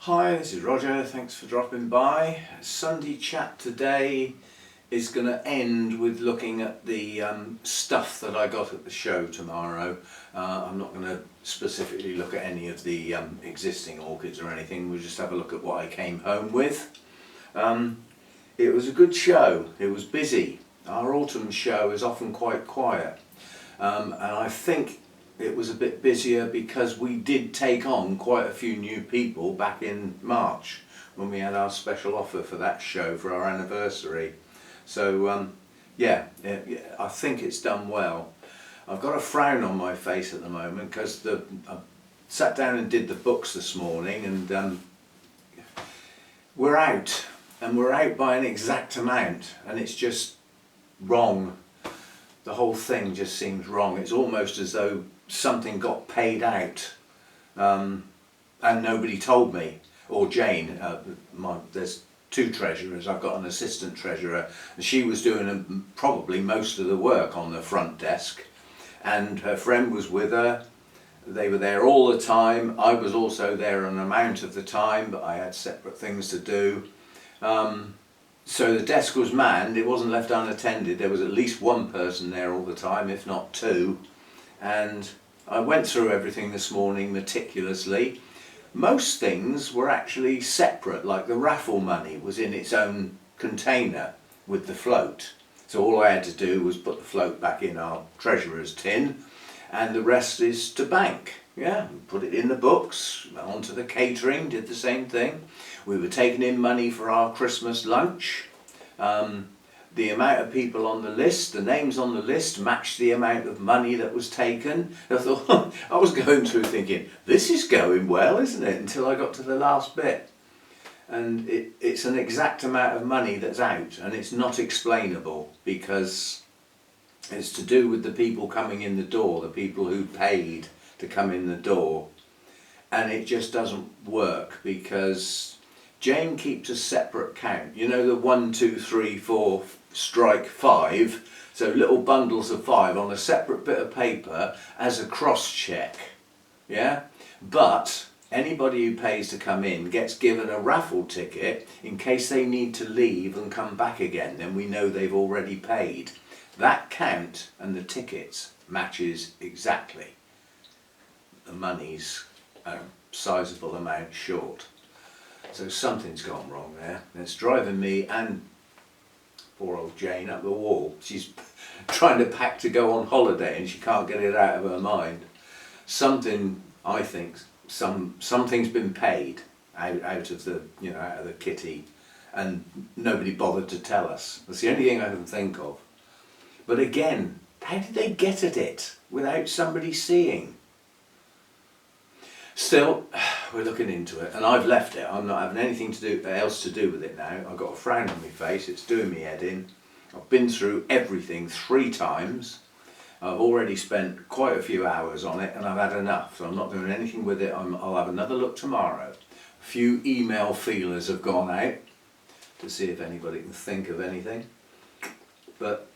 Hi, this is Roger, thanks for dropping by. Sunday chat today is going to end with looking at the stuff that I got at the show tomorrow. I'm not going to specifically look at any of the existing orchids or anything, we'll just have a look at what I came home with. It was a good show, it was busy. Our autumn show is often quite quiet, and I think it was a bit busier because we did take on quite a few new people back in March when we had our special offer for that show for our anniversary. So yeah, I think it's done well. I've got a frown on my face at the moment because I sat down and did the books this morning, and we're out, and we're out by an exact amount, and it's just wrong. The whole thing just seems wrong. It's almost as though something got paid out and nobody told me, or Jane. There's two treasurers, I've got an assistant treasurer, and she was doing probably most of the work on the front desk, and her friend was with her. They were there all the time. I was also there an amount of the time, but I had separate things to do. So the desk was manned, it wasn't left unattended. There was at least one person there all the time, if not two. And I went through everything this morning meticulously. Most things were actually separate, like the raffle money was in its own container with the float. So all I had to do was put the float back in our treasurer's tin, and the rest is to bank. Yeah, put it in the books, onto the catering, did the same thing. We were taking in money for our Christmas lunch. The amount of people on the list, the names on the list matched the amount of money that was taken. I thought, I was going through thinking, this is going well, isn't it? Until I got to the last bit. And it's an exact amount of money that's out, and it's not explainable because it's to do with the people coming in the door, the people who paid to come in the door. And it just doesn't work because Jane keeps a separate count. You know, the 1, 2, 3, 4, strike 5. So little bundles of 5 on a separate bit of paper as a cross check. Yeah? But anybody who pays to come in gets given a raffle ticket in case they need to leave and come back again. Then we know they've already paid. That count and the tickets matches exactly. The money's a sizable amount short. So something's gone wrong there. It's driving me and poor old Jane up the wall. She's trying to pack to go on holiday and she can't get it out of her mind. Something, I think, something's been paid out of the, out of the kitty, and nobody bothered to tell us. That's the only thing I can think of. But again, how did they get at it without somebody seeing? Still, we're looking into it, and I've left it. I'm not having anything else to do with it now. I've got a frown on my face, it's doing me head in. I've been through everything 3 times. I've already spent quite a few hours on it, and I've had enough, so I'm not doing anything with it. I'll have another look tomorrow. A few email feelers have gone out to see if anybody can think of anything. But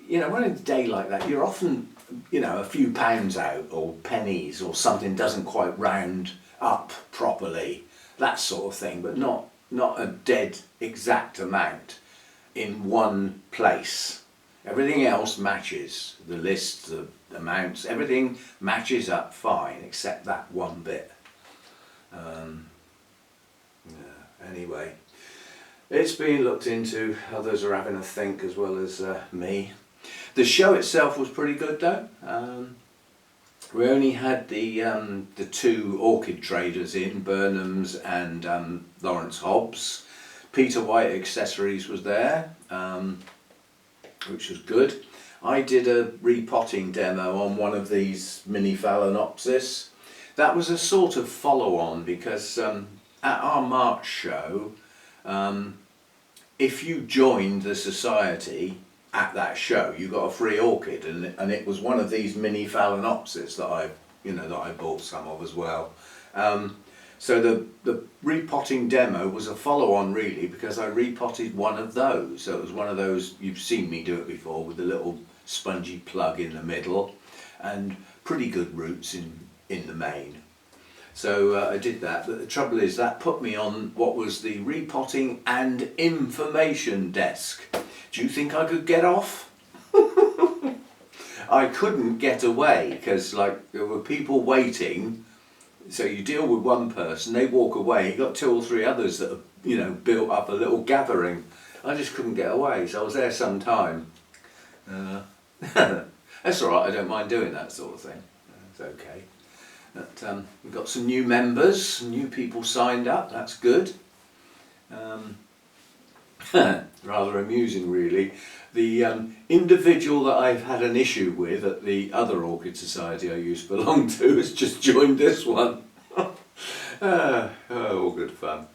when in a day like that, you're often, a few pounds out, or pennies, or something doesn't quite round up properly, that sort of thing, but not a dead exact amount in one place. Everything else matches, the list, the amounts, everything matches up fine, except that one bit. Anyway, it's being looked into, others are having a think as well as me. The show itself was pretty good though. We only had the 2 orchid traders in, Burnham's and Lawrence Hobbs. Peter White Accessories was there, which was good. I did a repotting demo on one of these mini Phalaenopsis. That was a sort of follow-on because at our March show, if you joined the society at that show, you got a free orchid, and it was one of these mini Phalaenopsis that I bought some of as well. So the repotting demo was a follow-on really, because I repotted one of those. So it was one of those, you've seen me do it before, with the little spongy plug in the middle, and pretty good roots in the main. So I did that, but the trouble is that put me on what was the repotting and information desk. Do you think I could get off? I couldn't get away because like there were people waiting. So you deal with one person, they walk away, you got 2 or 3 others that have, you know, built up a little gathering. I just couldn't get away, so I was there some time. That's alright, I don't mind doing that sort of thing. It's okay. But we've got some new members, some new people signed up, that's good. Rather amusing really. The individual that I've had an issue with at the other Orchid Society I used to belong to has just joined this one. All good fun.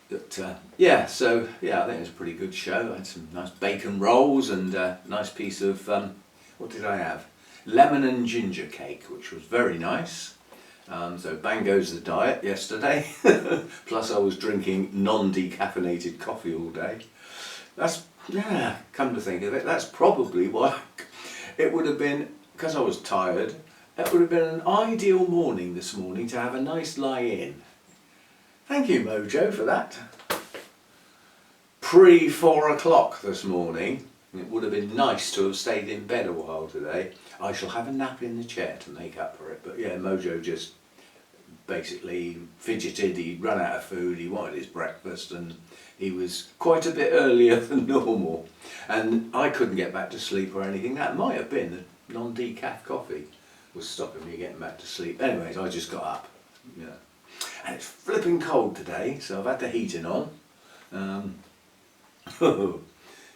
But yeah, so yeah, I think it was a pretty good show. I had some nice bacon rolls and a nice piece of, what did I have? Lemon and ginger cake, which was very nice. So bang goes the diet yesterday. Plus I was drinking non-decaffeinated coffee all day. That's, yeah, come to think of it, that's probably why it would have been, because I was tired, it would have been an ideal morning this morning to have a nice lie-in. Thank you, Mojo, for that. Pre 4 o'clock this morning. It would have been nice to have stayed in bed a while today. I shall have a nap in the chair to make up for it. But yeah, Mojo just basically fidgeted. He'd run out of food. He wanted his breakfast and he was quite a bit earlier than normal. And I couldn't get back to sleep or anything. That might have been the non-decaf coffee was stopping me getting back to sleep. Anyways, I just got up. You know. And it's flipping cold today, so I've had the heating on.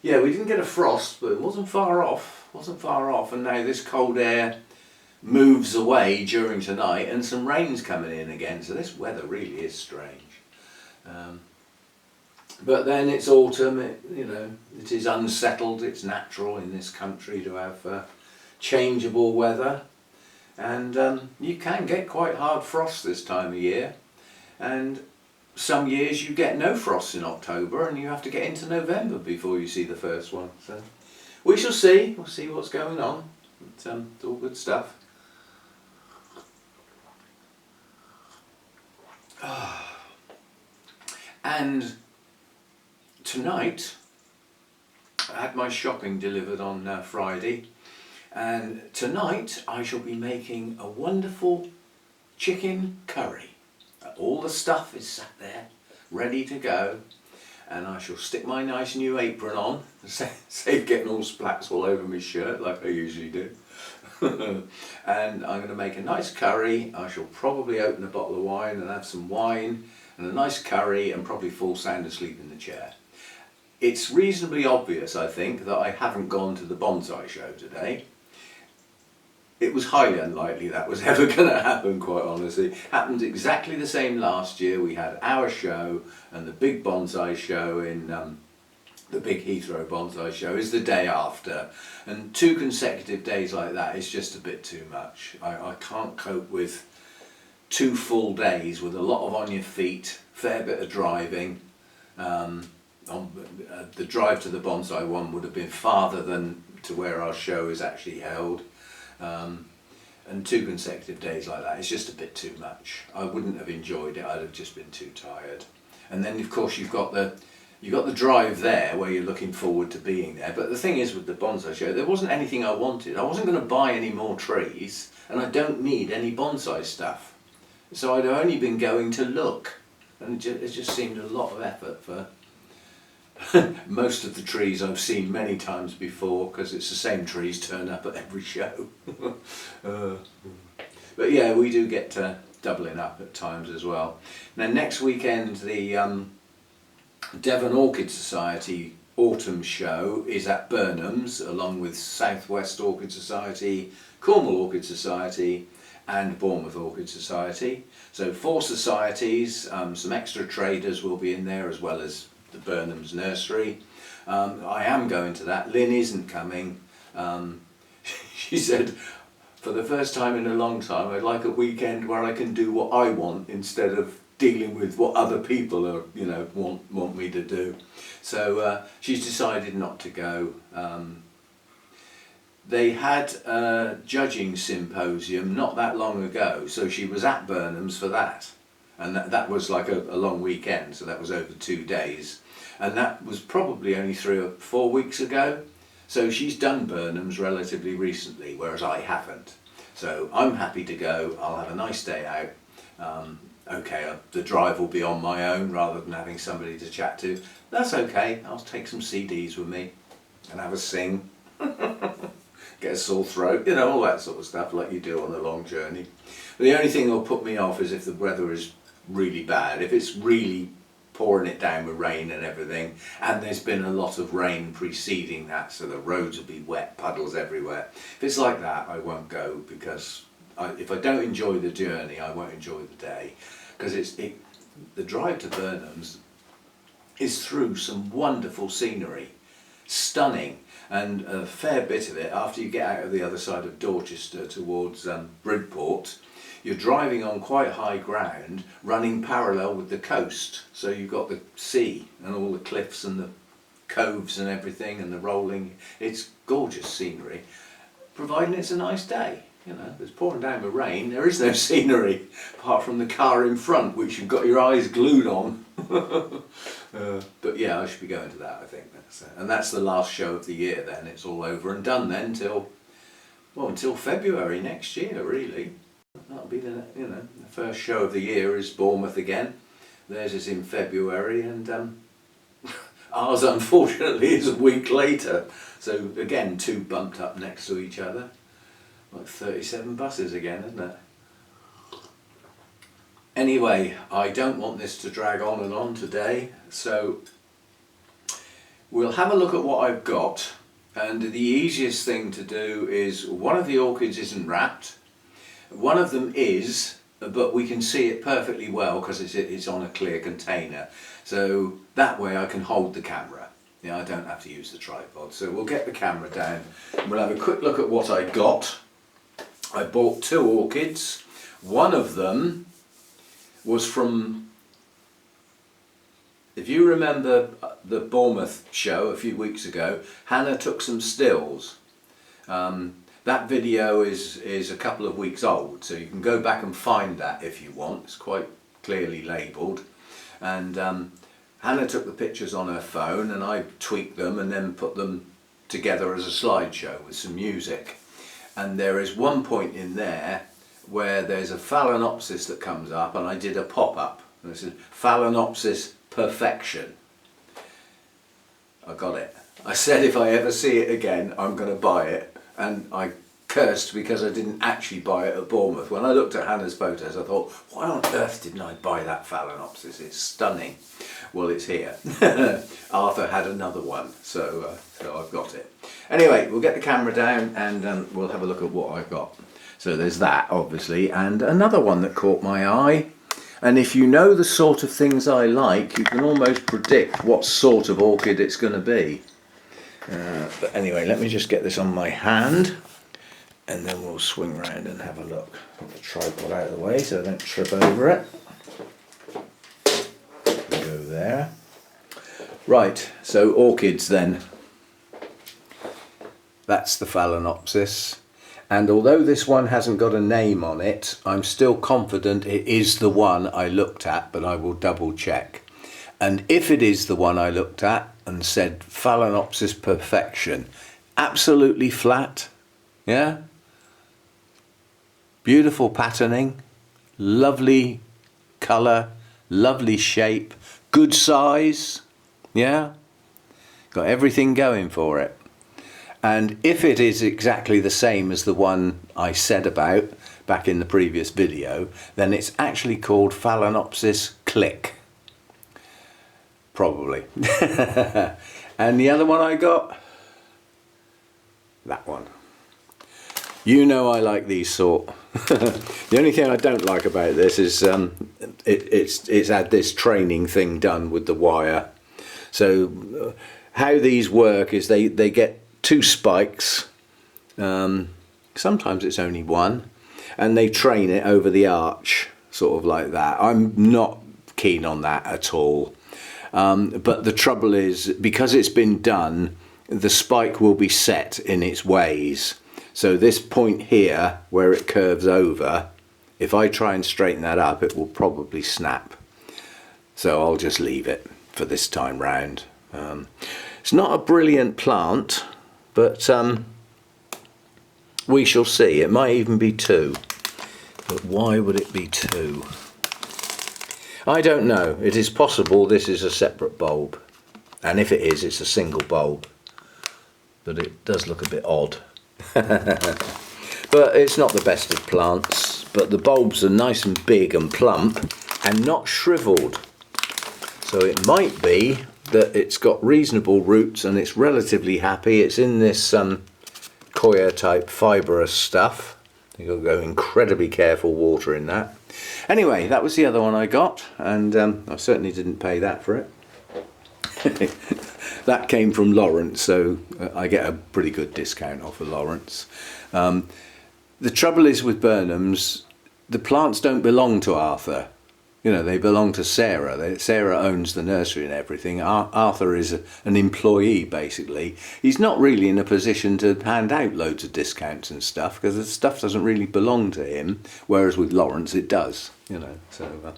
Yeah, we didn't get a frost, but it wasn't far off. Wasn't far off, and now this cold air moves away during tonight, and some rain's coming in again. So this weather really is strange. But then it's autumn. You know, it is unsettled. It's natural in this country to have changeable weather, and you can get quite hard frost this time of year. And some years you get no frost in October and you have to get into November before you see the first one. So we shall see. We'll see what's going on. It's all good stuff. And tonight I had my shopping delivered on Friday, and tonight I shall be making a wonderful chicken curry. All the stuff is sat there, ready to go, and I shall stick my nice new apron on, save getting all splats all over my shirt like I usually do. And I'm going to make a nice curry. I shall probably open a bottle of wine and have some wine and a nice curry and probably fall sound asleep in the chair. It's reasonably obvious, I think, that I haven't gone to the bonsai show today. It was highly unlikely that was ever going to happen, quite honestly. Happened exactly the same last year. We had our show and the big bonsai show in the big Heathrow bonsai show is the day after. And 2 consecutive days like that is just a bit too much. I can't cope with 2 full days with a lot of on your feet, fair bit of driving. The drive to the bonsai one would have been farther than to where our show is actually held. And 2 consecutive days like that, it's just a bit too much. I wouldn't have enjoyed it, I'd have just been too tired. And then of course you've got the drive there where you're looking forward to being there. But the thing is with the bonsai show, there wasn't anything I wanted. I wasn't going to buy any more trees, and I don't need any bonsai stuff. So I'd have only been going to look, and it just seemed a lot of effort for most of the trees I've seen many times before, because it's the same trees turn up at every show. But yeah, we do get to doubling up at times as well. Now next weekend the Devon Orchid Society autumn show is at Burnham's, along with South West Orchid Society, Cornwall Orchid Society and Bournemouth Orchid Society. So 4 societies, some extra traders will be in there as well as the Burnham's nursery. I am going to that. Lynn isn't coming. She said, for the first time in a long time, I'd like a weekend where I can do what I want instead of dealing with what other people are, want me to do. So she's decided not to go. they had a judging symposium not that long ago, so she was at Burnham's for that. And that was like a long weekend, so that was over 2 days. And that was probably only 3 or 4 weeks ago. So she's done Burnham's relatively recently, whereas I haven't. So I'm happy to go. I'll have a nice day out. Okay, the drive will be on my own rather than having somebody to chat to. That's okay. I'll take some CDs with me and have a sing. Get a sore throat, you know, all that sort of stuff like you do on a long journey. But the only thing that'll put me off is if the weather is really bad. If it's really pouring it down with rain and everything, and there's been a lot of rain preceding that, so the roads will be wet, puddles everywhere. If it's like that, I won't go, because if I don't enjoy the journey, I won't enjoy the day. Because the drive to Burnham's is through some wonderful scenery, stunning, and a fair bit of it, after you get out of the other side of Dorchester towards Bridport, you're driving on quite high ground, running parallel with the coast. So you've got the sea and all the cliffs and the coves and everything and the rolling. It's gorgeous scenery, providing it's a nice day. You know, it's pouring down with rain, there is no scenery apart from the car in front, which you've got your eyes glued on. But yeah, I should be going to that, I think. And that's the last show of the year then. It's all over and done then until February next year, really. That'll be the first show of the year is Bournemouth again. Theirs is in February, and ours unfortunately is a week later. So again, 2 bumped up next to each other. Like 37 buses again, isn't it? Anyway, I don't want this to drag on and on today, so we'll have a look at what I've got. And the easiest thing to do is, one of the orchids isn't wrapped, one of them is, but we can see it perfectly well because it's on a clear container. So that way I can hold the camera. I don't have to use the tripod. So we'll get the camera down and we'll have a quick look at what I got. I bought 2 orchids. One of them was from, if you remember the Bournemouth show a few weeks ago, Hannah took some stills. That video is a couple of weeks old, so you can go back and find that if you want. It's quite clearly labelled. And Hannah took the pictures on her phone and I tweaked them and then put them together as a slideshow with some music. And there is one point in there where there's a phalaenopsis that comes up, and I did a pop-up and it said Phalaenopsis Perfection. I got it. I said if I ever see it again I'm going to buy it, and I cursed because I didn't actually buy it at Bournemouth. When I looked at Hannah's photos I thought, why on earth didn't I buy that Phalaenopsis? It's stunning. Well, it's here. Arthur had another one, so I've got it. Anyway, we'll get the camera down and we'll have a look at what I've got. So there's that, obviously, and another one that caught my eye. And if you know the sort of things I like, you can almost predict what sort of orchid it's going to be. But anyway, let me just get this on my hand and then we'll swing round and have a look. Put the tripod out of the way so I don't trip over it. Go there. Right, so orchids then. That's the Phalaenopsis. And although this one hasn't got a name on it, I'm still confident it is the one I looked at, but I will double check. And if it is the one I looked at and said Phalaenopsis Perfection, absolutely flat, yeah? Beautiful patterning, lovely colour, lovely shape, good size, yeah? Got everything going for it. And if it is exactly the same as the one I said about back in the previous video, then it's actually called Phalaenopsis Click. Probably. And the other one I got, that one. You know I like these sort. The only thing I don't like about this is it's had this training thing done with the wire. So how these work is they get 2 spikes, sometimes it's only 1, and they train it over the arch, sort of like that. I'm not keen on that at all. But the trouble is, because it's been done the spike will be set in its ways. So this point here where it curves over, if I try and straighten that up, it will probably snap. So I'll just leave it for this time round. It's not a brilliant plant, but we shall see. It might even be 2. But why would it be 2? I don't know. It is possible this is a separate bulb. And if it is, it's a single bulb. But it does look a bit odd. But it's not the best of plants. But the bulbs are nice and big and plump and not shriveled. So it might be that it's got reasonable roots and it's relatively happy. It's in this coir type fibrous stuff. You've got to go incredibly careful watering that. Anyway, that was the other one I got, and I certainly didn't pay that for it. That came from Lawrence, so I get a pretty good discount off of Lawrence. The trouble is with Burnham's, the plants don't belong to Arthur. You know, they belong to Sarah. Sarah owns the nursery and everything. Arthur is an employee, basically. He's not really in a position to hand out loads of discounts and stuff because the stuff doesn't really belong to him, whereas with Lawrence it does, you know. So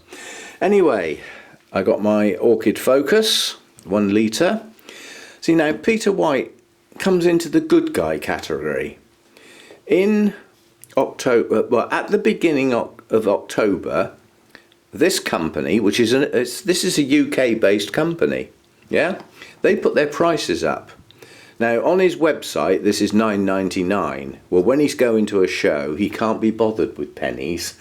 anyway, I got my Orchid Focus, 1 litre. See, now Peter White comes into the good guy category. In October, well, at the beginning of October, this company, which is this is a UK based company, yeah, they put their prices up. Now on his website this is £9.99. Well, when he's going to a show he can't be bothered with pennies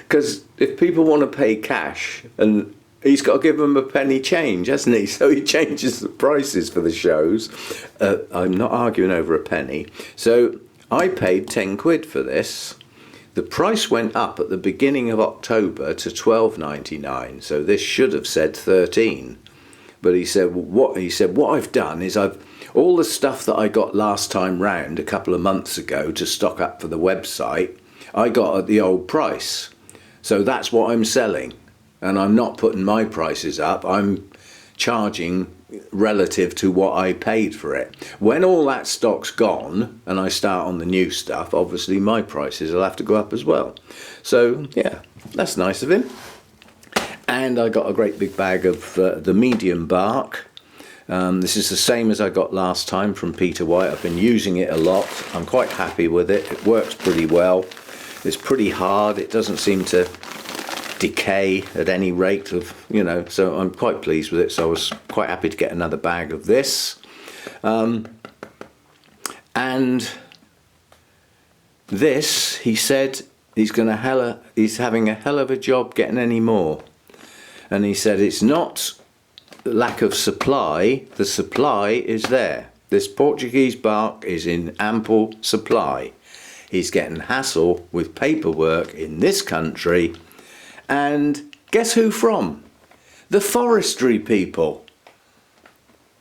because if people want to pay cash, and he's got to give them a penny change, hasn't he? So he changes the prices for the shows. I'm not arguing over a penny. So I paid 10 quid for this. The price went up at the beginning of October to £12.99, so this should have said 13. But he said what I've done is all the stuff that I got last time round a couple of months ago to stock up for the website, I got at the old price. So that's what I'm selling, and I'm not putting my prices up. I'm charging relative to what I paid for it. When all that stock's gone and I start on the new stuff, obviously my prices will have to go up as well. So yeah, that's nice of him. And I got a great big bag of the medium bark. This is the same as I got last time from Peter White. I've been using it a lot. I'm quite happy with it. It works pretty well. It's pretty hard. It doesn't seem to decay at any rate of, you know, so I'm quite pleased with it. So I was quite happy to get another bag of this. And this, he said, he's having a hell of a job getting any more. And he said it's not lack of supply, the supply is there. This Portuguese bark is in ample supply. He's getting hassle with paperwork in this country. And guess who from? The forestry people.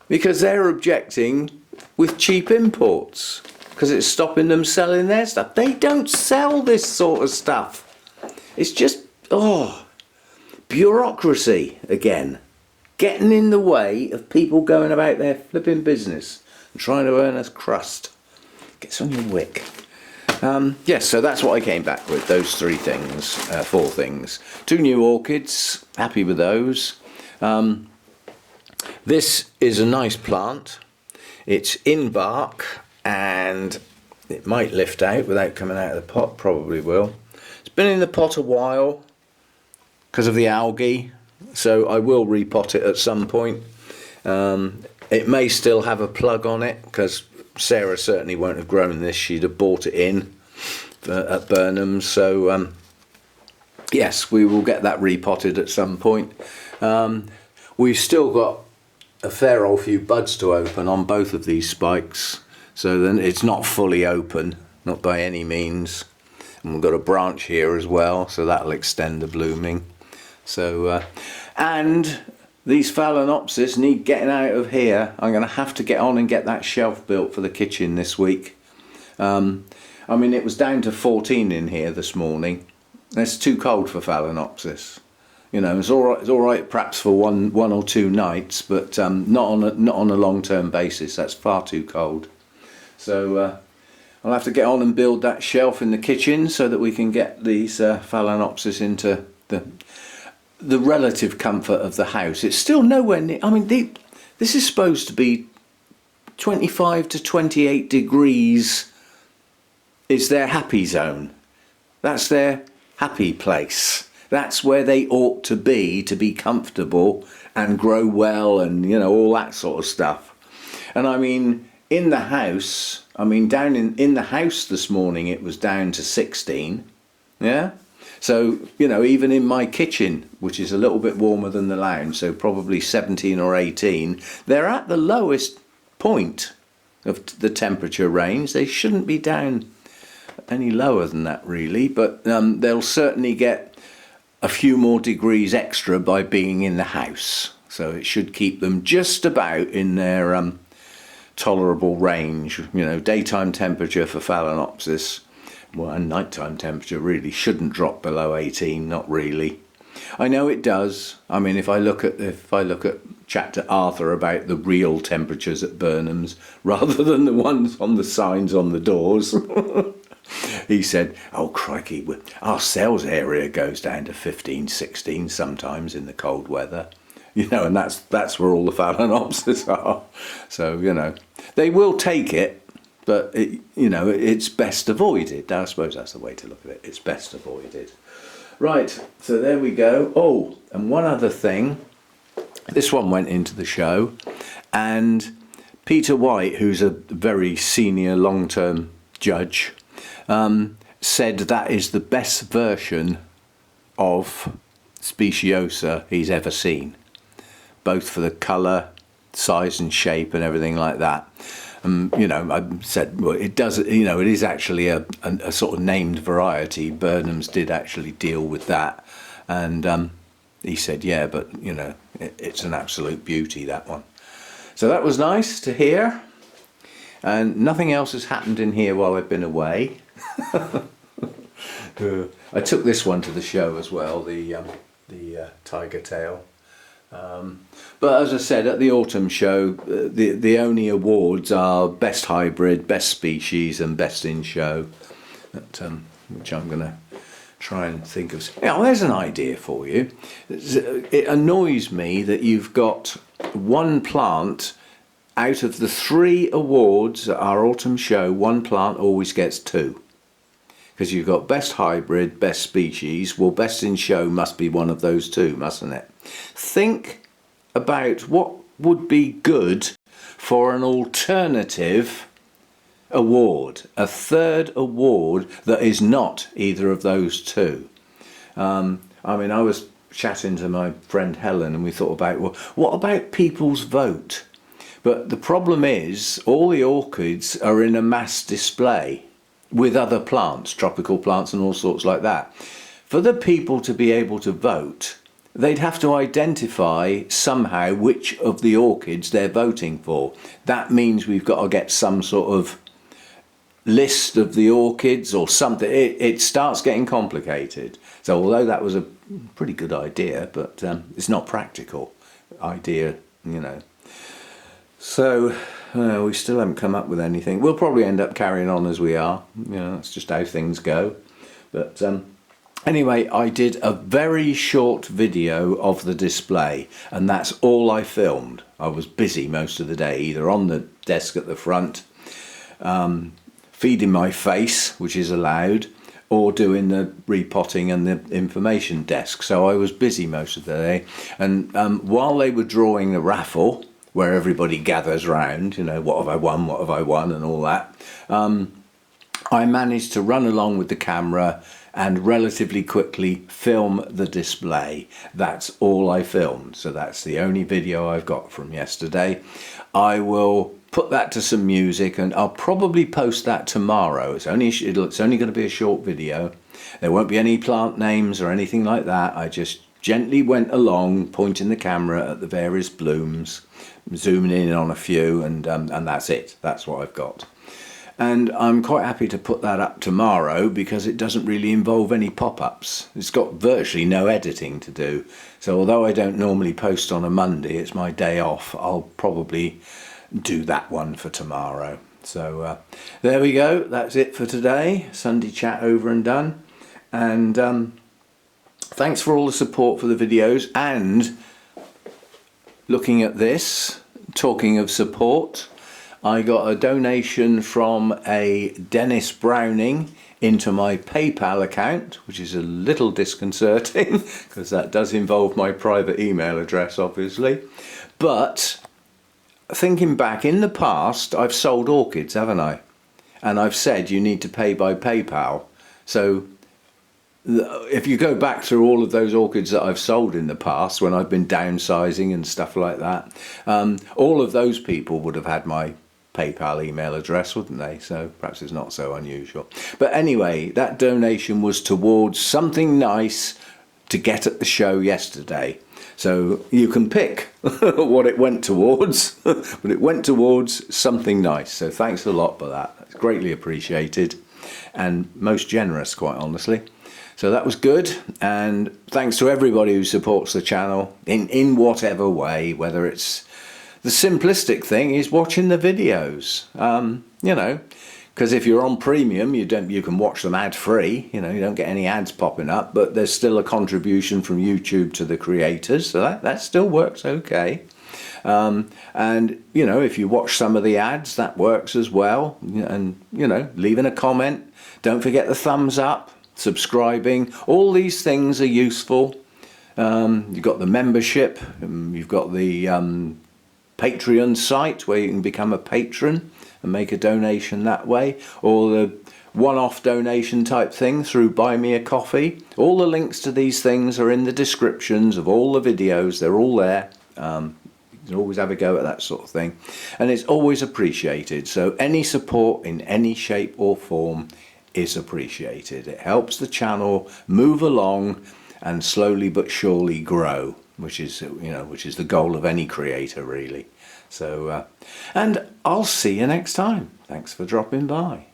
Because they're objecting with cheap imports. Because it's stopping them selling their stuff. They don't sell this sort of stuff. It's just, bureaucracy again. Getting in the way of people going about their flipping business and trying to earn a crust. Gets on your wick. Yes, so that's what I came back with, those 4 things. 2 new orchids, happy with those. This is a nice plant. It's in bark and it might lift out without coming out of the pot, probably will. It's been in the pot a while because of the algae, so I will repot it at some point. It may still have a plug on it because Sarah certainly won't have grown this. She'd have bought it in at Burnham's. So yes, we will get that repotted at some point. We've still got a fair old few buds to open on both of these spikes. So then it's not fully open, not by any means. And we've got a branch here as well, so that'll extend the blooming. So and these Phalaenopsis need getting out of here. I'm going to have to get on and get that shelf built for the kitchen this week. I mean, it was down to 14 in here this morning. It's too cold for Phalaenopsis. You know, it's all right perhaps for one or two nights, but not on a long-term basis. That's far too cold. So I'll have to get on and build that shelf in the kitchen so that we can get these Phalaenopsis into the relative comfort of the house. It's still nowhere near. I mean, this is supposed to be 25 to 28 degrees is their happy zone. That's their happy place. That's where they ought to be comfortable and grow well and, you know, all that sort of stuff. And I mean, in the house, I mean, down in the house this morning, it was down to 16. Yeah. So, you know, even in my kitchen, which is a little bit warmer than the lounge, so probably 17 or 18, they're at the lowest point of the temperature range. They shouldn't be down any lower than that, really, but they'll certainly get a few more degrees extra by being in the house. So it should keep them just about in their tolerable range. You know, daytime temperature for Phalaenopsis, well, and nighttime temperature really shouldn't drop below 18, not really. I know it does. I mean, if I look at chat to Arthur about the real temperatures at Burnham's rather than the ones on the signs on the doors. He said, oh crikey, our cells area goes down to 15, 16 sometimes in the cold weather. You know, and that's where all the Phalaenopsis are. So, you know, they will take it, but, you know, it's best avoided. I suppose that's the way to look at it. It's best avoided. Right, so there we go. Oh, and one other thing. This one went into the show, and Peter White, who's a very senior long-term judge, said that is the best version of Speciosa he's ever seen, both for the colour, size and shape and everything like that. You know, I said, well, it does, you know, it is actually a sort of named variety. Burnham's did actually deal with that, and he said, yeah, but, you know, it's an absolute beauty, that one. So that was nice to hear, and nothing else has happened in here while I've been away. I took this one to the show as well, the tiger tail. But as I said, at the autumn show, the only awards are best hybrid, best species and best in show, which I'm going to try and think of. Yeah, well, there's an idea for you. It annoys me that you've got one plant out of the 3 awards at our autumn show. One plant always gets 2. Because you've got best hybrid, best species. Well, best in show must be one of those 2, mustn't it? Think about what would be good for an alternative award, a 3rd award that is not either of those 2. I mean, I was chatting to my friend Helen and we thought about, well, what about people's vote? But the problem is all the orchids are in a mass display with other plants, tropical plants and all sorts like that. For the people to be able to vote, they'd have to identify somehow which of the orchids they're voting for. That means we've got to get some sort of list of the orchids or something. It starts getting complicated. So although that was a pretty good idea, but it's not practical idea, you know. So we still haven't come up with anything. We'll probably end up carrying on as we are. You know, that's just how things go. But anyway, I did a very short video of the display, and that's all I filmed. I was busy most of the day, either on the desk at the front, feeding my face, which is allowed, or doing the repotting and the information desk. So I was busy most of the day. And while they were drawing the raffle, where everybody gathers round, you know, what have I won and all that, I managed to run along with the camera and relatively quickly film the display. That's all I filmed. So that's the only video I've got from yesterday. I will put that to some music and I'll probably post that tomorrow. It's only going to be a short video. There won't be any plant names or anything like that. I just gently went along, pointing the camera at the various blooms, zooming in on a few, and that's it. That's what I've got. And I'm quite happy to put that up tomorrow because it doesn't really involve any pop-ups. It's got virtually no editing to do. So although I don't normally post on a Monday, it's my day off, I'll probably do that one for tomorrow. So there we go, that's it for today. Sunday chat over and done. And thanks for all the support for the videos. And looking at this, talking of support, I got a donation from a Dennis Browning into my PayPal account, which is a little disconcerting because that does involve my private email address, obviously. But thinking back, in the past, I've sold orchids, haven't I? And I've said you need to pay by PayPal. So if you go back through all of those orchids that I've sold in the past, when I've been downsizing and stuff like that, all of those people would have had my PayPal email address, wouldn't they? So perhaps it's not so unusual. But anyway, that donation was towards something nice to get at the show yesterday. So you can pick what it went towards, but it went towards something nice. So thanks a lot for that. That's greatly appreciated and most generous, quite honestly. So that was good, and thanks to everybody who supports the channel in whatever way, whether it's the simplistic thing is watching the videos, you know, because if you're on premium, you can watch them ad free, you know, you don't get any ads popping up, but there's still a contribution from YouTube to the creators, so that still works okay. And you know, if you watch some of the ads, that works as well. And you know, leaving a comment, don't forget the thumbs up, subscribing, all these things are useful. You've got the membership, you've got the Patreon site where you can become a patron and make a donation that way, or the one-off donation type thing through Buy Me a Coffee. All the links to these things are in the descriptions of all the videos. They're all there. You can always have a go at that sort of thing, and it's always appreciated. So any support in any shape or form is appreciated. It helps the channel move along and slowly but surely grow, which is, you know, which is the goal of any creator, really. So and I'll see you next time. Thanks for dropping by.